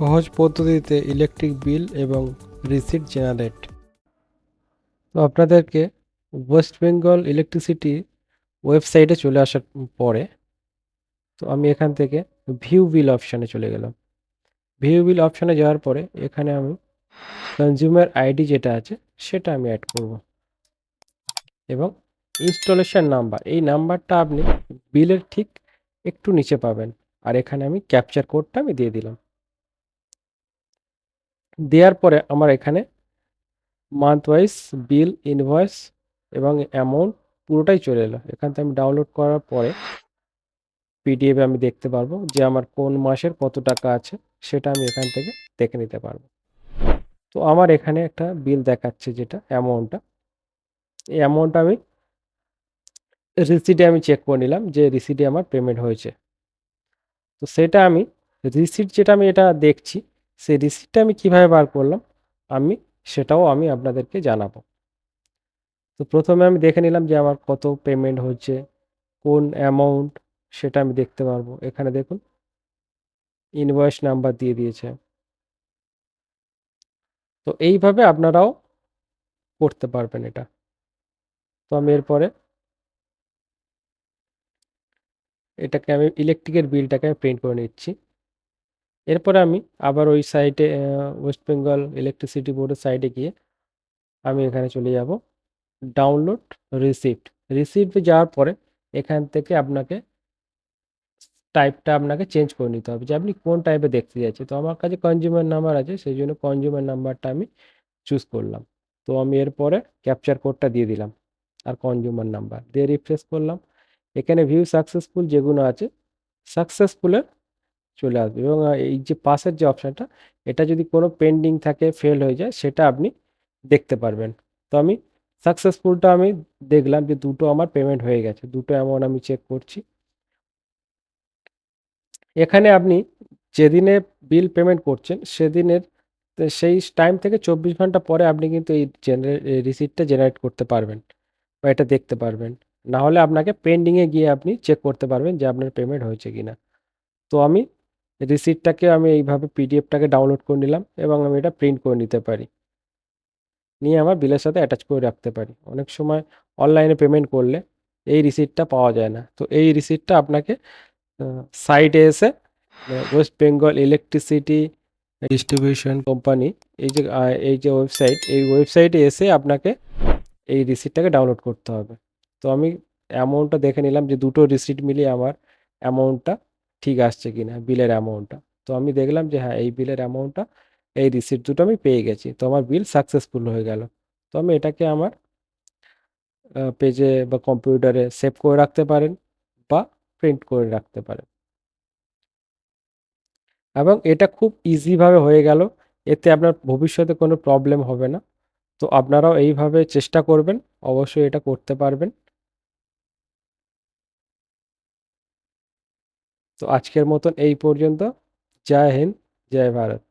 সহজ পদ্ধতিতে electric bill এবং রিসিট জেনারেট। তো আপনাদেরকে ওয়েস্ট বেঙ্গল ইলেকট্রিসিটি ওয়েবসাইটে চলে আসার পরে তো আমি এখান থেকে ভিউ বিল অপশানে চলে গেলাম। ভিউ বিল অপশানে যাওয়ার পরে এখানে আমি কনজিউমার আইডি যেটা আছে সেটা আমি অ্যাড করব এবং ইনস্টলেশন নাম্বার, এই নাম্বারটা আপনি বিলের ঠিক একটু নিচে পাবেন। আর এখানে আমি ক্যাপচার কোডটা আমি দিয়ে দিলাম। দেওয়ার পরে আমার এখানে মান্থ ওয়াইজ বিল, ইনভয়েস এবং অ্যামাউন্ট পুরোটাই চলে এলো। এখান থেকে আমি ডাউনলোড করার পরে পিডিএফে আমি দেখতে পারবো যে আমার কোন মাসের কত টাকা আছে, সেটা আমি এখান থেকে দেখে নিতে পারবো। তো আমার এখানে একটা বিল দেখাচ্ছে যেটা অ্যামাউন্টটা, এই অ্যামাউন্টটা আমি রিসিটে আমি চেক করে নিলাম যে রিসিটে আমার পেমেন্ট হয়েছে। তো সেটা আমি রিসিট যেটা আমি এটা দেখছি, সেই রিসিটটা আমি কিভাবে বার করলাম আমি সেটাও আমি আপনাদেরকে জানাবো। তো প্রথমে আমি দেখে নিলাম যে আমার কত পেমেন্ট হচ্ছে, কোন অ্যামাউন্ট, সেটা আমি দেখতে পারবো। এখানে দেখুন ইনভয়েস নাম্বার দিয়ে দিয়েছে। তো এইভাবে আপনারাও করতে পারবেন এটা। তো আমি এরপরে এটাকে আমি ইলেকট্রিকের বিলটাকে আমি প্রিন্ট করে নিচ্ছি। এরপরে আমি আবার ওই সাইটে ওয়েস্ট বেঙ্গল ইলেকট্রিসিটি বোর্ডের সাইডে গিয়ে আমি এখানে চলে যাব ডাউনলোড রিসিপ্ট। রিসিপ্টে যাওয়ার পরে এখান থেকে আপনাকে টাইপটা আপনাকে চেঞ্জ করে নিতে হবে যে আপনি কোন টাইপে দেখতে যাচ্ছেন। তো আমার কাছে কনজিউমার নাম্বার আছে, সেই জন্য কনজিউমার নাম্বারটা আমি চুজ করলাম। তো আমি এরপরে ক্যাপচার কোডটা দিয়ে দিলাম আর কনজিউমার নাম্বার দিয়ে রিফ্রেশ করলাম। এখানে ভিউ সাকসেসফুল যেগুলো আছে সাকসেসফুলের চলে আসবে এবং এই যে পাশের যে অপশানটা, এটা যদি কোনো পেন্ডিং থাকে, ফেল হয়ে যায়, সেটা আপনি দেখতে পারবেন। তো আমি সাকসেসফুলটা আমি দেখলাম যে দুটো আমার পেমেন্ট হয়ে গেছে, দুটো অ্যামাউন্ট আমি চেক করছি। এখানে আপনি যেদিনে বিল পেমেন্ট করছেন সেদিনের সেই টাইম থেকে 24 ঘন্টা পরে আপনি কিন্তু এই রিসিপ্টটা জেনারেট করতে পারবেন বা এটা দেখতে পারবেন। না হলে আপনাকে পেন্ডিংয়ে গিয়ে আপনি চেক করতে পারবেন যে আপনার পেমেন্ট হয়েছে কিনা। তো আমি রিসিপ্টটাকে আমি এইভাবে পিডিএফটাকে ডাউনলোড করে নিলাম এবং আমি এটা প্রিন্ট করে নিতে পারি, নিয়ে আমার বিলের সাথে অ্যাটাচ করে রাখতে পারি। অনেক সময় অনলাইনে পেমেন্ট করলে এই রিসিপ্টটা পাওয়া যায় না, তো এই রিসিপ্টটা আপনাকে সাইটে এসে West Bengal electricity distribution company, এই যে ওয়েবসাইট, এই ওয়েবসাইটে এসে আপনাকে এই রিসিপ্টটাকে ডাউনলোড করতে হবে। তো আমি অ্যামাউন্টটা দেখে নিলাম যে দুটো রিসিপ্ট মিলিয়ে আমার অ্যামাউন্টটা ঠিক আসছে কিনা, বিলের অ্যামাউন্টটা। তো আমি দেখলাম যে হ্যাঁ, এই বিলের অ্যামাউন্টটা, এই রিসিপ্ট দুটো আমি পেয়ে গেছি, তো আমার বিল সাকসেসফুল হয়ে গেল। তো আমি এটাকে আমার পেজে বা কম্পিউটারে সেভ করে রাখতে পারেন বা প্রিন্ট করে রাখতে পারেন এবং এটা খুব ইজিভাবে হয়ে গেল। এতে আপনার ভবিষ্যতে কোনো প্রবলেম হবে না। তো আপনারাও এইভাবে চেষ্টা করবেন, অবশ্যই এটা করতে পারবেন। তো আজকের মতন এই পর্যন্ত। জয় হিন্দ, জয় ভারত।